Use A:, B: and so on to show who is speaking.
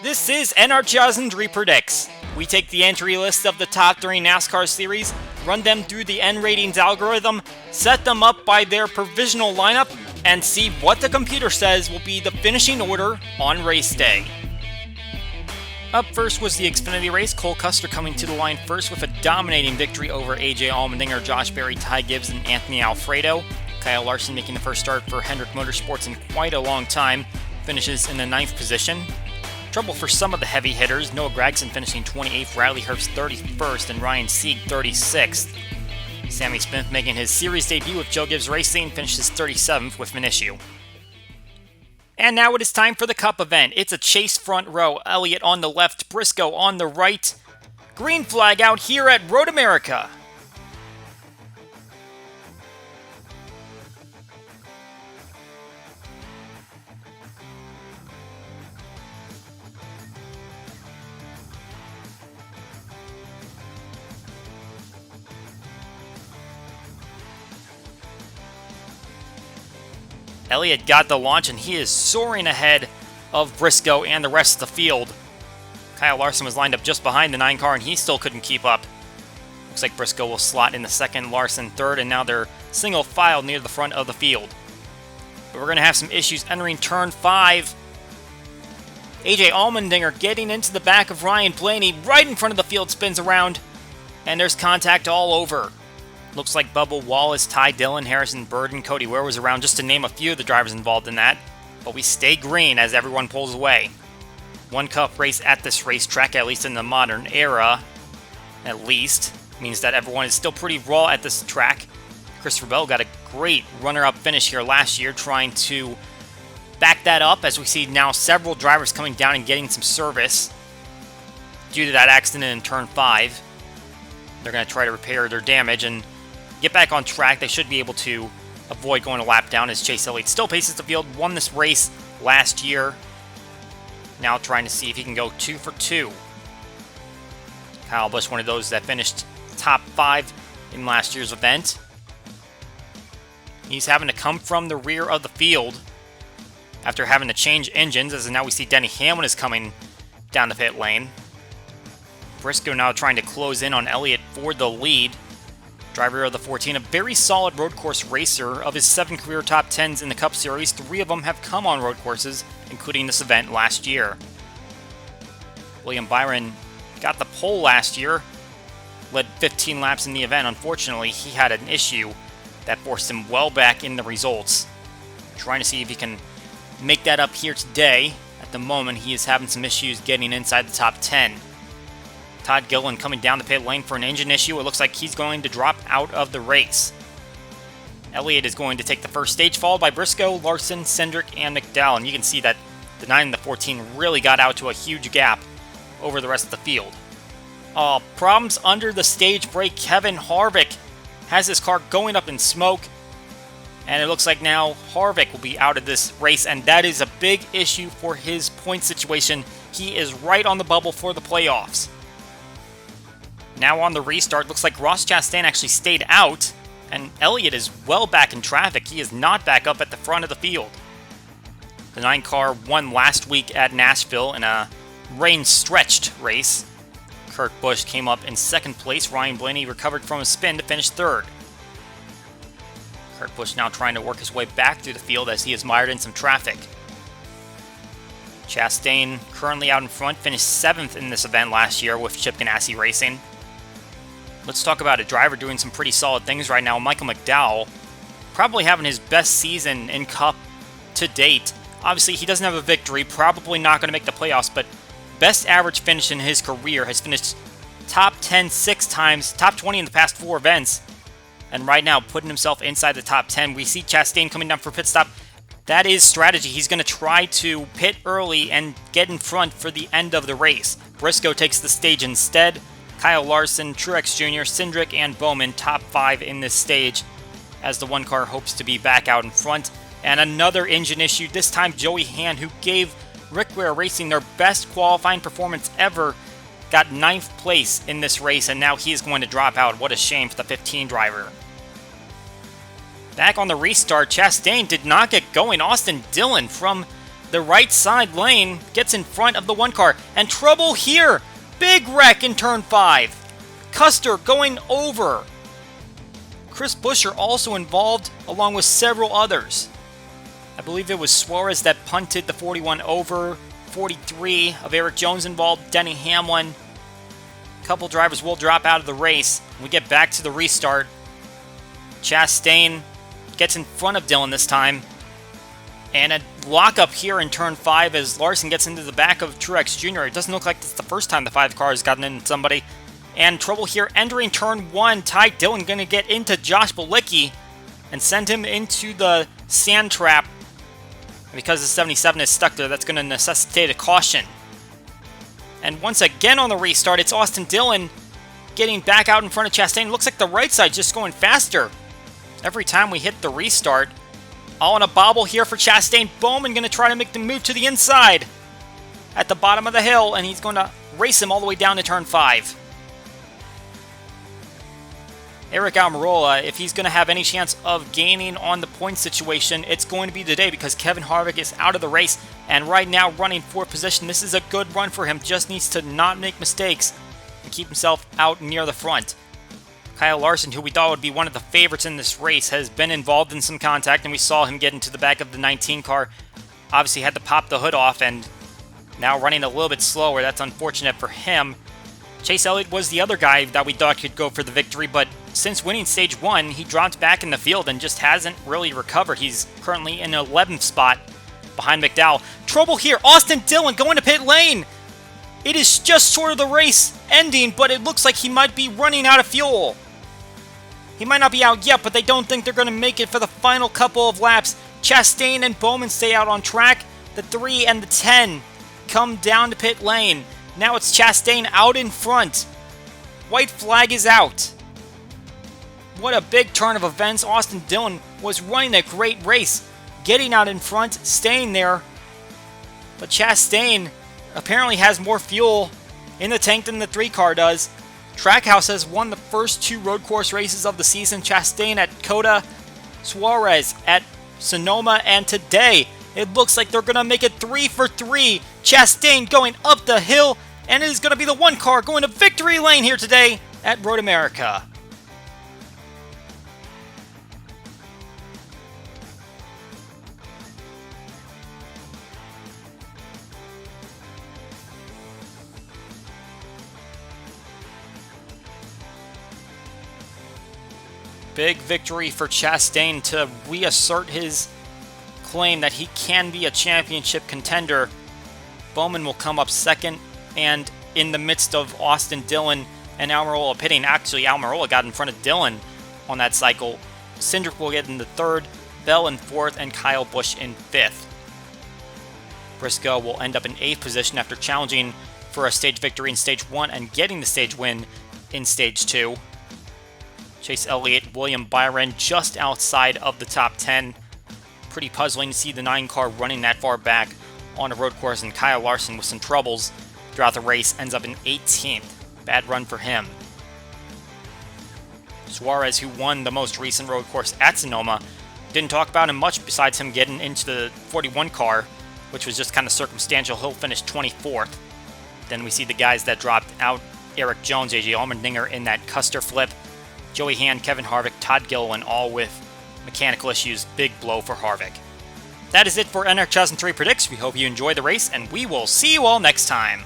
A: This is NR2003 Predicts. We take the entry list of the top 3 NASCAR series, run them through the N ratings algorithm, set them up by their provisional lineup, and see what the computer says will be the finishing order on race day. Up first was the Xfinity race, Cole Custer coming to the line first with a dominating victory over AJ Allmendinger, Josh Berry, Ty Gibbs, and Anthony Alfredo. Kyle Larson making the first start for Hendrick Motorsports in quite a long time, finishes in the 9th position. Trouble for some of the heavy hitters, Noah Gragson finishing 28th, Riley Herbst 31st, and Ryan Sieg 36th. Sammy Smith making his series debut with Joe Gibbs Racing, finishes 37th with an issue. And now it is time for the Cup event. It's a chase front row, Elliott on the left, Briscoe on the right. Green flag out here at Road America. Elliott got the launch, and he is soaring ahead of Briscoe and the rest of the field. Kyle Larson was lined up just behind the 9 car, and he still couldn't keep up. Looks like Briscoe will slot in the 2nd, Larson 3rd, and now they're single file near the front of the field. But we're going to have some issues entering turn 5. AJ Allmendinger getting into the back of Ryan Blaney, right in front of the field, spins around, and there's contact all over. Looks like Bubba Wallace, Ty Dillon, Harrison Burden, Cody Ware was around, just to name a few of the drivers involved in that. But we stay green as everyone pulls away. One Cup race at this racetrack, at least in the modern era, at least, means that everyone is still pretty raw at this track. Christopher Bell got a great runner-up finish here last year, trying to back that up, as we see now several drivers coming down and getting some service due to that accident in turn 5. They're going to try to repair their damage and get back on track. They should be able to avoid going a lap down, as Chase Elliott still paces the field, won this race last year. Now trying to see if he can go 2 for 2. Kyle Busch, one of those that finished top 5 in last year's event. He's having to come from the rear of the field after having to change engines, as now we see Denny Hamlin is coming down the pit lane. Briscoe now trying to close in on Elliott for the lead. Driver of the 14, a very solid road course racer. Of his 7 career top 10s in the Cup Series, 3 of them have come on road courses, including this event last year. William Byron got the pole last year, led 15 laps in the event. Unfortunately, he had an issue that forced him well back in the results. Trying to see if he can make that up here today. At the moment, he is having some issues getting inside the top 10. Todd Gilliland coming down the pit lane for an engine issue. It looks like he's going to drop out of the race. Elliott is going to take the first stage, followed by Briscoe, Larson, Cindric, and Mcdowell. And you can see that the 9 and the 14 really got out to a huge gap over the rest of the field. Problems under the stage brake. Kevin Harvick has his car going up in smoke. And it looks like now Harvick will be out of this race, and that is a big issue for his point situation. He is right on the bubble for the playoffs. Now on the restart, looks like Ross Chastain actually stayed out, and Elliott is well back in traffic. He is not back up at the front of the field. The 9 car won last week at Nashville in a rain-stretched race. Kurt Busch came up in 2nd place. Ryan Blaney recovered from a spin to finish 3rd. Kurt Busch now trying to work his way back through the field as he is mired in some traffic. Chastain currently out in front, finished 7th in this event last year with Chip Ganassi Racing. Let's talk about a driver doing some pretty solid things right now. Michael McDowell, probably having his best season in Cup to date. Obviously, he doesn't have a victory, probably not going to make the playoffs, but best average finish in his career, has finished top 10 6 times, top 20 in the past 4 events, and right now putting himself inside the top 10. We see Chastain coming down for pit stop. That is strategy. He's going to try to pit early and get in front for the end of the race. Briscoe takes the stage instead. Kyle Larson, Truex Jr., Cindric, and Bowman top 5 in this stage, as the 1 car hopes to be back out in front. And another engine issue, this time Joey Hand, who gave Rick Ware Racing their best qualifying performance ever, got 9th place in this race, and now he is going to drop out. What a shame for the 15 driver. Back on the restart, Chastain did not get going. Austin Dillon from the right side lane, gets in front of the 1 car, and trouble here! Big wreck in turn 5. Custer going over. Chris Buescher also involved, along with several others. I believe it was Suarez that punted the 41 over. 43 of Erik Jones involved, Denny Hamlin. A couple drivers will drop out of the race. We get back to the restart. Chastain gets in front of Dillon this time. And a lockup here in turn 5 as Larson gets into the back of Truex Jr. It doesn't look like it's the first time the 5 car has gotten into somebody. And trouble here entering turn 1. Ty Dillon going to get into Josh Bilicki and send him into the sand trap. Because the 77 is stuck there, that's going to necessitate a caution. And once again on the restart, it's Austin Dillon getting back out in front of Chastain. Looks like the right side just going faster every time we hit the restart. All in a bobble here for Chastain. Bowman going to try to make the move to the inside at the bottom of the hill, and he's going to race him all the way down to turn 5. Aric Almirola, if he's going to have any chance of gaining on the point situation, it's going to be today because Kevin Harvick is out of the race and right now running 4th position. This is a good run for him. Just needs to not make mistakes and keep himself out near the front. Kyle Larson, who we thought would be one of the favorites in this race, has been involved in some contact, and we saw him get into the back of the 19 car. Obviously had to pop the hood off and now running a little bit slower. That's unfortunate for him. Chase Elliott was the other guy that we thought could go for the victory, but since winning stage 1, he dropped back in the field and just hasn't really recovered. He's currently in 11th spot behind McDowell. Trouble here, Austin Dillon going to pit lane. It is just sort of the race ending, but it looks like he might be running out of fuel. He might not be out yet, but they don't think they're going to make it for the final couple of laps. Chastain and Bowman stay out on track. The 3 and the 10 come down to pit lane. Now it's Chastain out in front. White flag is out. What a big turn of events. Austin Dillon was running a great race, getting out in front, staying there. But Chastain apparently has more fuel in the tank than the 3 car does. Trackhouse has won the first 2 road course races of the season. Chastain at Coda, Suarez at Sonoma, and today it looks like they're going to make it 3 for 3. Chastain going up the hill, and it is going to be the 1 car going to victory lane here today at Road America. Big victory for Chastain to reassert his claim that he can be a championship contender. Bowman will come up second, and in the midst of Austin Dillon and Almirola pitting, actually Almirola got in front of Dillon on that cycle. Cindric will get in the 3rd, Bell in 4th, and Kyle Busch in 5th. Briscoe will end up in 8th position after challenging for a stage victory in stage 1 and getting the stage win in stage 2. Chase Elliott, William Byron just outside of the top 10. Pretty puzzling to see the 9 car running that far back on a road course, and Kyle Larson with some troubles throughout the race ends up in 18th. Bad run for him. Suarez, who won the most recent road course at Sonoma, didn't talk about him much besides him getting into the 41 car, which was just kind of circumstantial. He'll finish 24th. Then we see the guys that dropped out. Erik Jones, AJ Allmendinger in that Custer flip. Joey Hand, Kevin Harvick, Todd Gilliland, all with mechanical issues. Big blow for Harvick. That is it for NR2003 Predicts. We hope you enjoyed the race, and we will see you all next time.